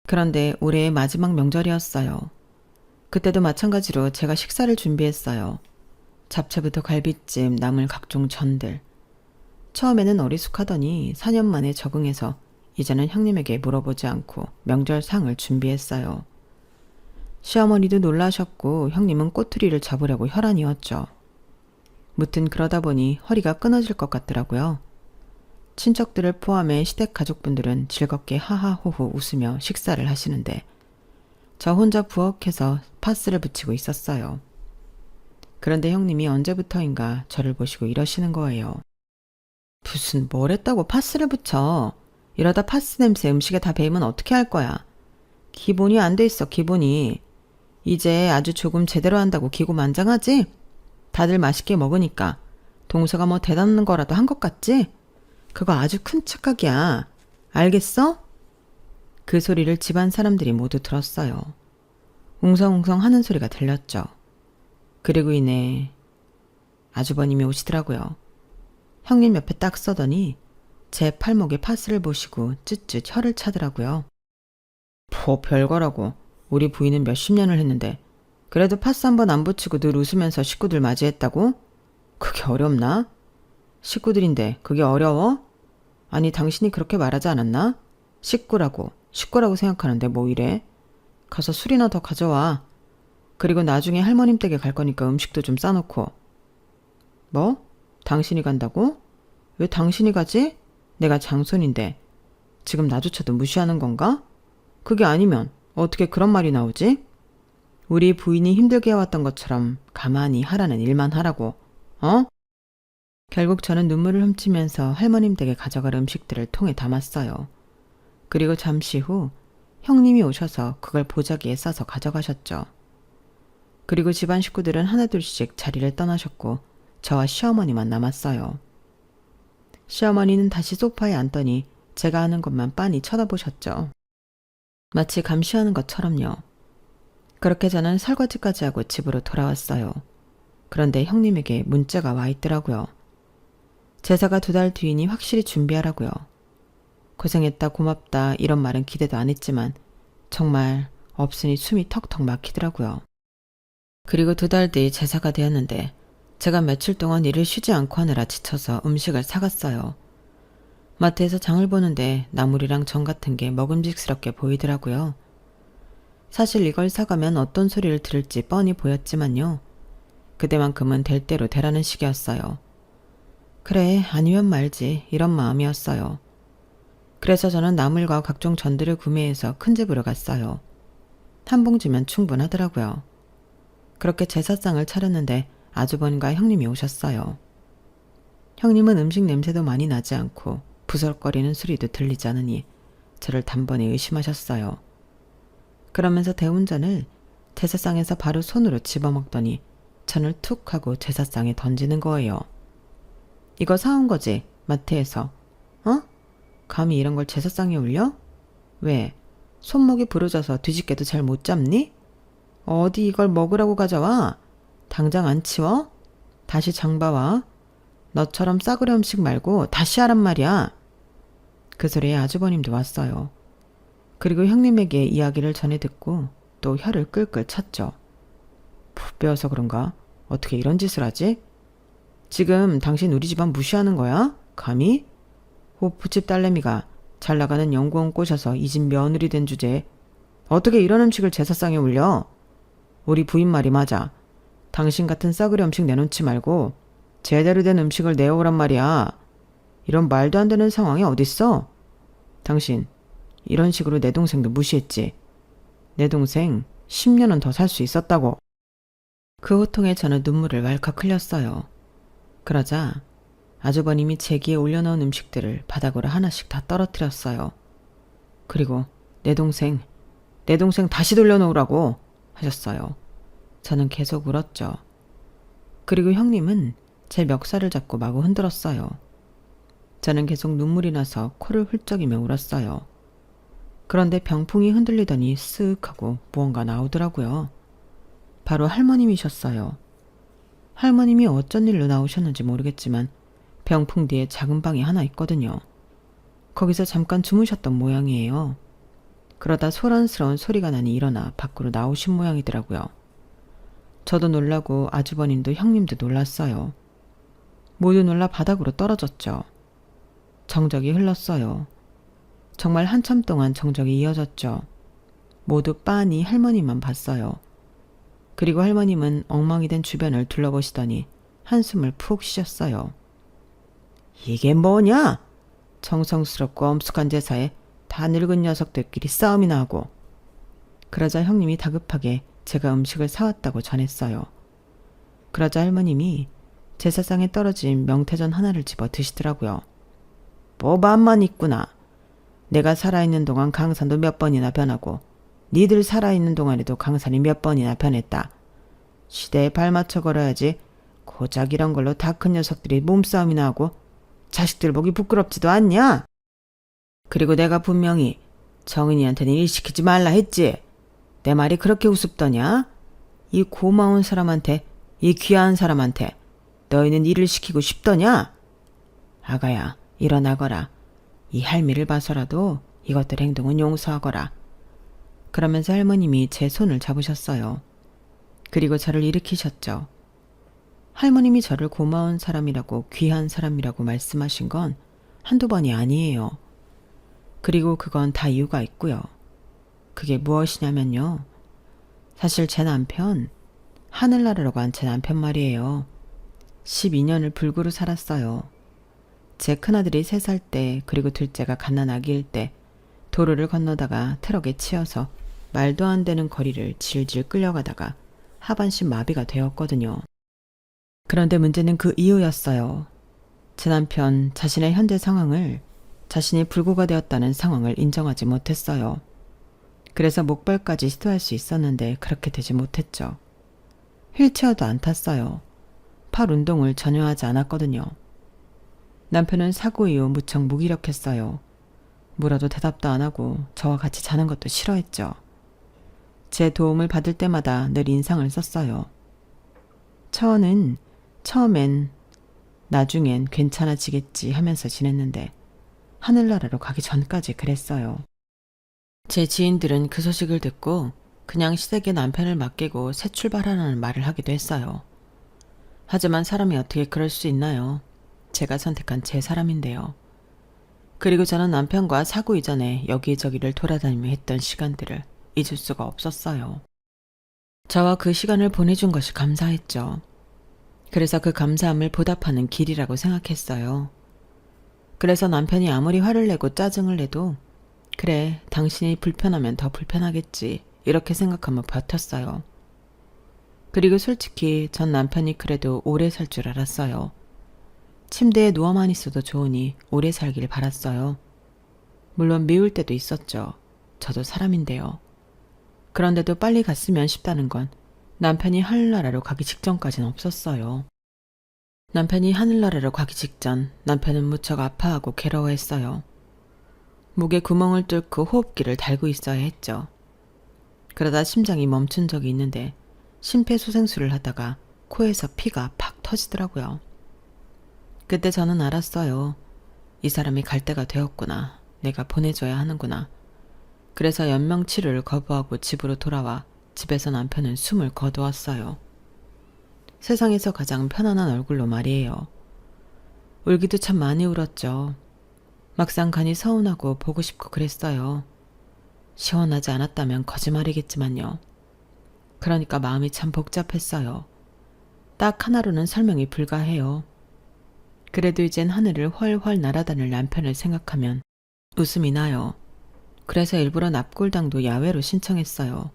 그런데 올해의 마지막 명절이었어요. 그때도 마찬가지로 제가 식사를 준비했어요. 잡채부터 갈비찜, 나물 각종 전들. 처음에는 어리숙하더니 4년 만에 적응해서 이제는 형님에게 물어보지 않고 명절상을 준비했어요. 시어머니도 놀라셨고 형님은 꼬투리를 잡으려고 혈안이었죠. 무튼 그러다 보니 허리가 끊어질 것 같더라고요. 친척들을 포함해 시댁 가족분들은 즐겁게 하하호호 웃으며 식사를 하시는데 저 혼자 부엌에서 파스를 붙이고 있었어요. 그런데 형님이 언제부터인가 저를 보시고 이러시는 거예요. 무슨 뭘 했다고 파스를 붙여. 이러다 파스 냄새 음식에 다 배이면 어떻게 할 거야. 기본이 안 돼 있어, 기본이. 이제 아주 조금 제대로 한다고 기고만장하지? 다들 맛있게 먹으니까. 동서가 뭐 대단한 거라도 한 것 같지? 그거 아주 큰 착각이야. 알겠어? 그 소리를 집안 사람들이 모두 들었어요. 웅성웅성 하는 소리가 들렸죠. 그리고 이내 아주버님이 오시더라고요. 형님 옆에 딱 서더니 제 팔목에 파스를 보시고 쯧쯧 혀를 차더라고요. 뭐 별거라고. 우리 부인은 몇십 년을 했는데 그래도 파스 한 번 안 붙이고 늘 웃으면서 식구들 맞이했다고? 그게 어렵나? 식구들인데 그게 어려워? 아니 당신이 그렇게 말하지 않았나? 식구라고 생각하는데 뭐 이래? 가서 술이나 더 가져와. 그리고 나중에 할머님 댁에 갈 거니까 음식도 좀 싸놓고. 뭐? 당신이 간다고? 왜 당신이 가지? 내가 장손인데 지금 나조차도 무시하는 건가? 그게 아니면 어떻게 그런 말이 나오지? 우리 부인이 힘들게 해왔던 것처럼 가만히 하라는 일만 하라고. 어? 결국 저는 눈물을 훔치면서 할머님 댁에 가져갈 음식들을 통에 담았어요. 그리고 잠시 후 형님이 오셔서 그걸 보자기에 싸서 가져가셨죠. 그리고 집안 식구들은 하나둘씩 자리를 떠나셨고 저와 시어머니만 남았어요. 시어머니는 다시 소파에 앉더니 제가 하는 것만 빤히 쳐다보셨죠. 마치 감시하는 것처럼요. 그렇게 저는 설거지까지 하고 집으로 돌아왔어요. 그런데 형님에게 문자가 와 있더라고요. 제사가 2달 뒤이니 확실히 준비하라고요. 고생했다 고맙다 이런 말은 기대도 안 했지만 정말 없으니 숨이 턱턱 막히더라고요. 그리고 2달 뒤 제사가 되었는데 제가 며칠 동안 일을 쉬지 않고 하느라 지쳐서 음식을 사갔어요. 마트에서 장을 보는데 나물이랑 전 같은 게 먹음직스럽게 보이더라고요. 사실 이걸 사가면 어떤 소리를 들을지 뻔히 보였지만요. 그때만큼은 될 대로 되라는 식이었어요. 그래, 아니면 말지 이런 마음이었어요. 그래서 저는 나물과 각종 전들을 구매해서 큰 집으로 갔어요. 한 봉지면 충분하더라고요. 그렇게 제사상을 차렸는데 아주버님과 형님이 오셨어요. 형님은 음식 냄새도 많이 나지 않고 부설거리는 소리도 들리지 않으니 저를 단번에 의심하셨어요. 그러면서 대운전을 제사상에서 바로 손으로 집어먹더니 전을 툭 하고 제사상에 던지는 거예요. 이거 사온 거지? 마트에서. 어? 감히 이런 걸 제사상에 올려? 왜? 손목이 부러져서 뒤집개도 잘 못 잡니? 어디 이걸 먹으라고 가져와? 당장 안 치워? 다시 장봐와. 너처럼 싸구려 음식 말고 다시 하란 말이야. 그 소리에 아주버님도 왔어요. 그리고 형님에게 이야기를 전해 듣고 또 혀를 끌끌 찼죠. 푹 배워서 그런가? 어떻게 이런 짓을 하지? 지금 당신 우리 집안 무시하는 거야? 감히? 호프집 딸내미가 잘 나가는 연구원 꼬셔서 이 집 며느리 된 주제에 어떻게 이런 음식을 제사상에 올려? 우리 부인 말이 맞아. 당신 같은 싸구려 음식 내놓지 말고 제대로 된 음식을 내오란 말이야. 이런 말도 안 되는 상황이 어딨어? 당신 이런 식으로 내 동생도 무시했지. 내 동생 10년은 더 살 수 있었다고. 그 호통에 저는 눈물을 왈칵 흘렸어요. 그러자 아주버님이 제기에 올려놓은 음식들을 바닥으로 하나씩 다 떨어뜨렸어요. 그리고 내 동생 다시 돌려놓으라고 하셨어요. 저는 계속 울었죠. 그리고 형님은 제 멱살을 잡고 마구 흔들었어요. 저는 계속 눈물이 나서 코를 훌쩍이며 울었어요. 그런데 병풍이 흔들리더니 쓱 하고 무언가 나오더라고요. 바로 할머님이셨어요. 할머님이 어쩐 일로 나오셨는지 모르겠지만 병풍 뒤에 작은 방이 하나 있거든요. 거기서 잠깐 주무셨던 모양이에요. 그러다 소란스러운 소리가 나니 일어나 밖으로 나오신 모양이더라고요. 저도 놀라고 아주버님도 형님도 놀랐어요. 모두 놀라 바닥으로 떨어졌죠. 정적이 흘렀어요. 정말 한참 동안 정적이 이어졌죠. 모두 빤히 할머니만 봤어요. 그리고 할머님은 엉망이 된 주변을 둘러보시더니 한숨을 푹 쉬셨어요. 이게 뭐냐? 정성스럽고 엄숙한 제사에 다 늙은 녀석들끼리 싸움이나 하고. 그러자 형님이 다급하게 제가 음식을 사왔다고 전했어요. 그러자 할머님이 제사상에 떨어진 명태전 하나를 집어 드시더라고요. 뭐만만 있구나. 내가 살아있는 동안 강산도 몇 번이나 변하고 니들 살아있는 동안에도 강산이 몇 번이나 변했다. 시대에 발맞춰 걸어야지 고작 이런 걸로 다 큰 녀석들이 몸싸움이나 하고 자식들 보기 부끄럽지도 않냐? 그리고 내가 분명히 정은이한테는 일 시키지 말라 했지. 내 말이 그렇게 우습더냐? 이 고마운 사람한테, 이 귀한 사람한테 너희는 일을 시키고 싶더냐? 아가야, 일어나거라. 이 할미를 봐서라도 이것들 행동은 용서하거라. 그러면서 할머님이 제 손을 잡으셨어요. 그리고 저를 일으키셨죠. 할머님이 저를 고마운 사람이라고 귀한 사람이라고 말씀하신 건 한두 번이 아니에요. 그리고 그건 다 이유가 있고요. 그게 무엇이냐면요. 사실 제 남편, 하늘나라로 간 제 남편 말이에요. 12년을 불구로 살았어요. 제 큰아들이 3살 때 그리고 둘째가 갓난아기일 때 도로를 건너다가 트럭에 치여서 말도 안 되는 거리를 질질 끌려가다가 하반신 마비가 되었거든요. 그런데 문제는 그 이유였어요. 제 남편 자신의 현재 상황을 자신이 불구가 되었다는 상황을 인정하지 못했어요. 그래서 목발까지 시도할 수 있었는데 그렇게 되지 못했죠. 휠체어도 안 탔어요. 팔 운동을 전혀 하지 않았거든요. 남편은 사고 이후 무척 무기력했어요. 물어도 대답도 안 하고 저와 같이 자는 것도 싫어했죠. 제 도움을 받을 때마다 늘 인상을 썼어요. 처음엔 나중엔 괜찮아지겠지 하면서 지냈는데 하늘나라로 가기 전까지 그랬어요. 제 지인들은 그 소식을 듣고 그냥 시댁에 남편을 맡기고 새 출발하라는 말을 하기도 했어요. 하지만 사람이 어떻게 그럴 수 있나요? 제가 선택한 제 사람인데요. 그리고 저는 남편과 사고 이전에 여기저기를 돌아다니며 했던 시간들을 잊을 수가 없었어요. 저와 그 시간을 보내준 것이 감사했죠. 그래서 그 감사함을 보답하는 길이라고 생각했어요. 그래서 남편이 아무리 화를 내고 짜증을 내도 그래, 당신이 불편하면 더 불편하겠지 이렇게 생각하며 버텼어요. 그리고 솔직히 전 남편이 그래도 오래 살 줄 알았어요. 침대에 누워만 있어도 좋으니 오래 살길 바랐어요. 물론 미울 때도 있었죠. 저도 사람인데요. 그런데도 빨리 갔으면 싶다는 건 남편이 하늘나라로 가기 직전까지는 없었어요. 남편이 하늘나라로 가기 직전 남편은 무척 아파하고 괴로워했어요. 목에 구멍을 뚫고 호흡기를 달고 있어야 했죠. 그러다 심장이 멈춘 적이 있는데 심폐소생술을 하다가 코에서 피가 팍 터지더라고요. 그때 저는 알았어요. 이 사람이 갈 때가 되었구나. 내가 보내줘야 하는구나. 그래서 연명치료를 거부하고 집으로 돌아와 집에서 남편은 숨을 거두었어요. 세상에서 가장 편안한 얼굴로 말이에요. 울기도 참 많이 울었죠. 막상 간이 서운하고 보고 싶고 그랬어요. 시원하지 않았다면 거짓말이겠지만요. 그러니까 마음이 참 복잡했어요. 딱 하나로는 설명이 불가해요. 그래도 이젠 하늘을 훨훨 날아다닐 남편을 생각하면 웃음이 나요. 그래서 일부러 납골당도 야외로 신청했어요.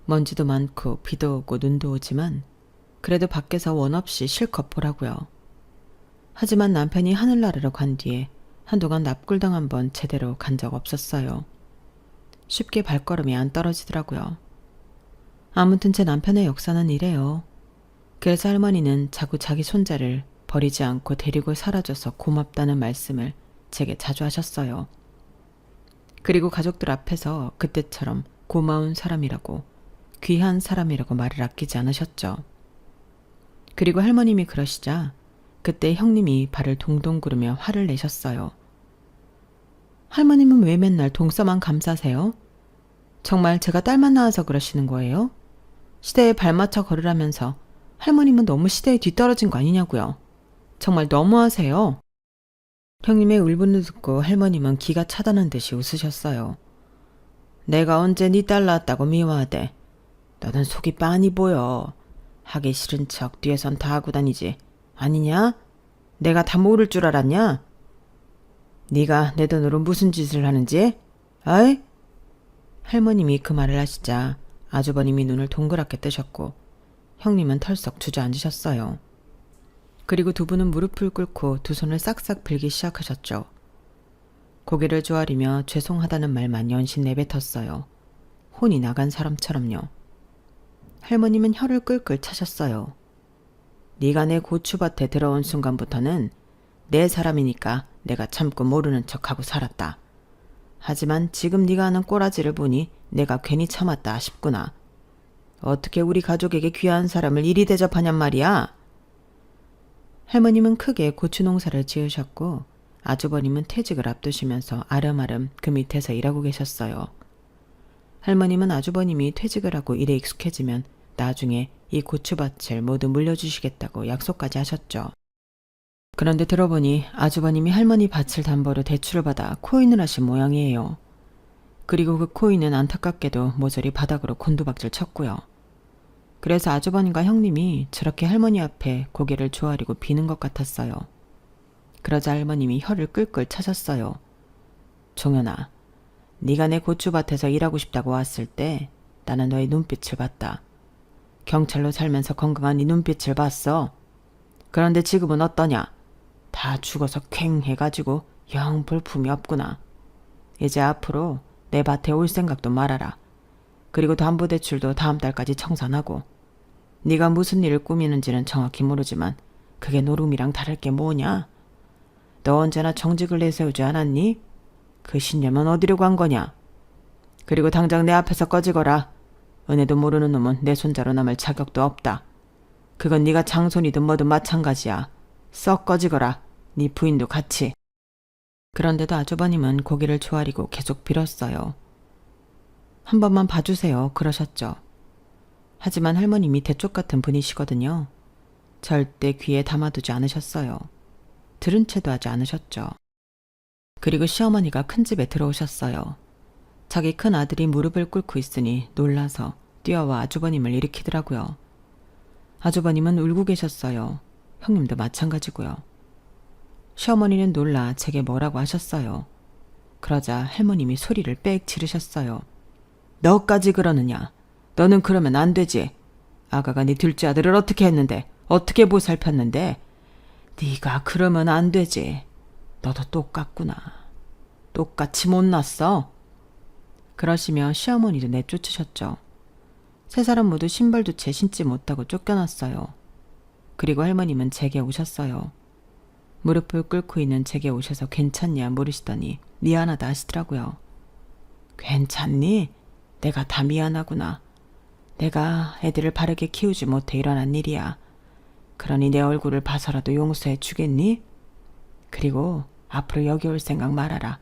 먼지도 많고 비도 오고 눈도 오지만 그래도 밖에서 원 없이 실컷 보라고요. 하지만 남편이 하늘나라로 간 뒤에 한동안 납골당 한번 제대로 간 적 없었어요. 쉽게 발걸음이 안 떨어지더라고요. 아무튼 제 남편의 역사는 이래요. 그래서 할머니는 자꾸 자기 손자를 버리지 않고 데리고 사라져서 고맙다는 말씀을 제게 자주 하셨어요. 그리고 가족들 앞에서 그때처럼 고마운 사람이라고 귀한 사람이라고 말을 아끼지 않으셨죠. 그리고 할머님이 그러시자 그때 형님이 발을 동동 구르며 화를 내셨어요. 할머님은 왜 맨날 동서만 감싸세요? 정말 제가 딸만 낳아서 그러시는 거예요? 시대에 발맞춰 걸으라면서 할머님은 너무 시대에 뒤떨어진 거 아니냐고요. 정말 너무하세요. 형님의 울분을 듣고 할머님은 기가 차다는 듯이 웃으셨어요. 내가 언제 네 딸 낳았다고 미워하대. 너는 속이 빤히 보여. 하기 싫은 척 뒤에선 다 하고 다니지. 아니냐? 내가 다 모를 줄 알았냐? 네가 내 돈으로 무슨 짓을 하는지? 아이? 할머님이 그 말을 하시자 아주버님이 눈을 동그랗게 뜨셨고 형님은 털썩 주저앉으셨어요. 그리고 두 분은 무릎을 꿇고 두 손을 싹싹 빌기 시작하셨죠. 고개를 조아리며 죄송하다는 말만 연신 내뱉었어요. 혼이 나간 사람처럼요. 할머님은 혀를 끌끌 차셨어요. 네가 내 고추밭에 들어온 순간부터는 내 사람이니까 내가 참고 모르는 척하고 살았다. 하지만 지금 네가 하는 꼬라지를 보니 내가 괜히 참았다 싶구나. 어떻게 우리 가족에게 귀한 사람을 이리 대접하냔 말이야. 할머님은 크게 고추 농사를 지으셨고 아주버님은 퇴직을 앞두시면서 아름아름 그 밑에서 일하고 계셨어요. 할머님은 아주버님이 퇴직을 하고 일에 익숙해지면 나중에 이 고추밭을 모두 물려주시겠다고 약속까지 하셨죠. 그런데 들어보니 아주버님이 할머니 밭을 담보로 대출을 받아 코인을 하신 모양이에요. 그리고 그 코인은 안타깝게도 모조리 바닥으로 곤두박질 쳤고요. 그래서 아주버님과 형님이 저렇게 할머니 앞에 고개를 조아리고 비는 것 같았어요. 그러자 할머님이 혀를 끌끌 차셨어요. 종현아, 네가 내 고추밭에서 일하고 싶다고 왔을 때 나는 너의 눈빛을 봤다. 경찰로 살면서 건강한 네 눈빛을 봤어. 그런데 지금은 어떠냐? 다 죽어서 퀭 해가지고 영 볼품이 없구나. 이제 앞으로 내 밭에 올 생각도 말아라. 그리고 담보대출도 다음 달까지 청산하고. 네가 무슨 일을 꾸미는지는 정확히 모르지만 그게 노름이랑 다를 게 뭐냐? 너 언제나 정직을 내세우지 않았니? 그 신념은 어디로 간 거냐? 그리고 당장 내 앞에서 꺼지거라. 은혜도 모르는 놈은 내 손자로 남을 자격도 없다. 그건 네가 장손이든 뭐든 마찬가지야. 썩 꺼지거라. 네 부인도 같이. 그런데도 아주버님은 고개를 조아리고 계속 빌었어요. 한 번만 봐주세요. 그러셨죠. 하지만 할머님이 대쪽 같은 분이시거든요. 절대 귀에 담아두지 않으셨어요. 들은 채도 하지 않으셨죠. 그리고 시어머니가 큰 집에 들어오셨어요. 자기 큰 아들이 무릎을 꿇고 있으니 놀라서 뛰어와 아주버님을 일으키더라고요. 아주버님은 울고 계셨어요. 형님도 마찬가지고요. 시어머니는 놀라 제게 뭐라고 하셨어요. 그러자 할머님이 소리를 빽 지르셨어요. 너까지 그러느냐? 너는 그러면 안 되지. 아가가 네 둘째 아들을 어떻게 했는데, 어떻게 보살폈는데? 네가 그러면 안 되지. 너도 똑같구나. 똑같이 못났어. 그러시며 시어머니도 내쫓으셨죠. 세 사람 모두 신발도 채 신지 못하고 쫓겨났어요. 그리고 할머님은 제게 오셨어요. 무릎을 꿇고 있는 제게 오셔서 괜찮냐 물으시더니 미안하다 하시더라고요. 괜찮니? 내가 다 미안하구나. 내가 애들을 바르게 키우지 못해 일어난 일이야. 그러니 내 얼굴을 봐서라도 용서해 주겠니? 그리고 앞으로 여기 올 생각 말아라.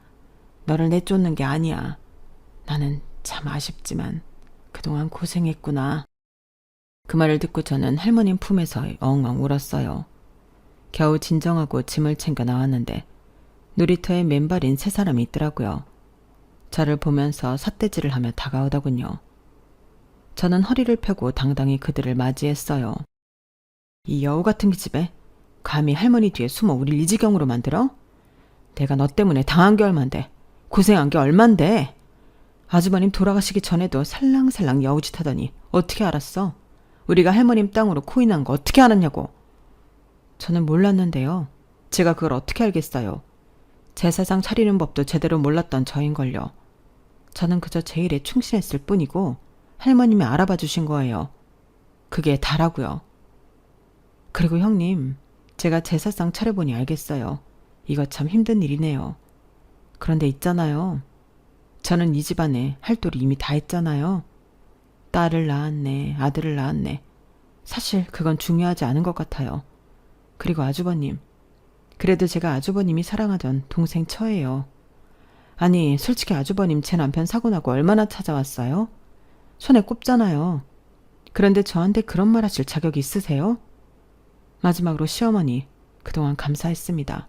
너를 내쫓는 게 아니야. 나는 참 아쉽지만 그동안 고생했구나. 그 말을 듣고 저는 할머님 품에서 엉엉 울었어요. 겨우 진정하고 짐을 챙겨 나왔는데 놀이터에 맨발인 세 사람이 있더라고요. 저를 보면서 삿대질을 하며 다가오더군요. 저는 허리를 펴고 당당히 그들을 맞이했어요. 이 여우 같은 기집애, 감히 할머니 뒤에 숨어 우릴 이 지경으로 만들어? 내가 너 때문에 당한 게 얼만데, 고생한 게 얼만데. 아주버님 돌아가시기 전에도 살랑살랑 여우짓 하더니 어떻게 알았어? 우리가 할머님 땅으로 코인한 거 어떻게 알았냐고. 저는 몰랐는데요. 제가 그걸 어떻게 알겠어요. 제사상 차리는 법도 제대로 몰랐던 저인걸요. 저는 그저 제 일에 충실했을 뿐이고 할머님이 알아봐 주신 거예요. 그게 다라고요. 그리고 형님, 제가 제사상 차려보니 알겠어요. 이거 참 힘든 일이네요. 그런데 있잖아요. 저는 이 집안에 할 도리 이미 다 했잖아요. 딸을 낳았네, 아들을 낳았네. 사실 그건 중요하지 않은 것 같아요. 그리고 아주버님, 그래도 제가 아주버님이 사랑하던 동생 처예요. 아니, 솔직히 아주버님 제 남편 사고 나고 얼마나 찾아왔어요? 손에 꼽잖아요. 그런데 저한테 그런 말 하실 자격이 있으세요? 마지막으로 시어머니, 그동안 감사했습니다.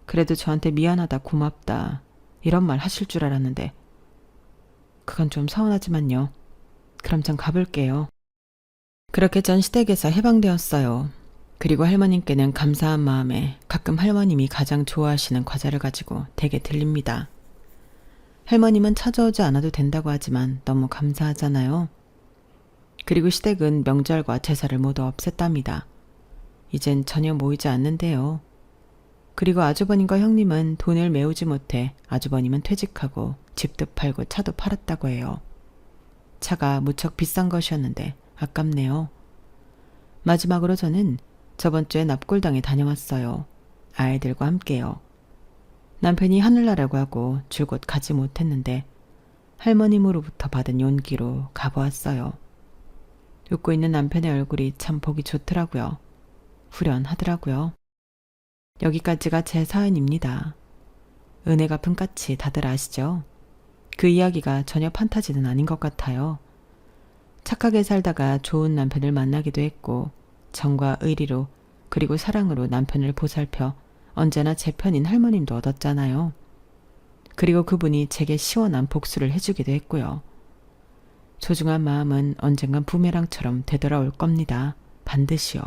그래도 저한테 미안하다, 고맙다 이런 말 하실 줄 알았는데 그건 좀 서운하지만요. 그럼 전 가볼게요. 그렇게 전 시댁에서 해방되었어요. 그리고 할머님께는 감사한 마음에 가끔 할머님이 가장 좋아하시는 과자를 가지고 댁에 들립니다. 할머님은 찾아오지 않아도 된다고 하지만 너무 감사하잖아요. 그리고 시댁은 명절과 제사를 모두 없앴답니다. 이젠 전혀 모이지 않는데요. 그리고 아주버님과 형님은 돈을 메우지 못해 아주버님은 퇴직하고 집도 팔고 차도 팔았다고 해요. 차가 무척 비싼 것이었는데 아깝네요. 마지막으로 저는 저번 주에 납골당에 다녀왔어요. 아이들과 함께요. 남편이 하늘나라고 하고 줄곧 가지 못했는데 할머님으로부터 받은 용기로 가보았어요. 웃고 있는 남편의 얼굴이 참 보기 좋더라고요. 후련하더라고요. 여기까지가 제 사연입니다. 은혜 갚은 까치 다들 아시죠? 그 이야기가 전혀 판타지는 아닌 것 같아요. 착하게 살다가 좋은 남편을 만나기도 했고 정과 의리로 그리고 사랑으로 남편을 보살펴 언제나 제 편인 할머님도 얻었잖아요. 그리고 그분이 제게 시원한 복수를 해주기도 했고요. 소중한 마음은 언젠간 부메랑처럼 되돌아올 겁니다. 반드시요.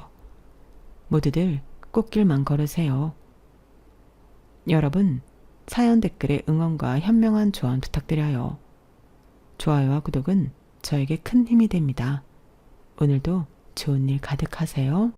모두들 꽃길만 걸으세요. 여러분, 사연 댓글에 응원과 현명한 조언 부탁드려요. 좋아요와 구독은 저에게 큰 힘이 됩니다. 오늘도 좋은 일 가득하세요.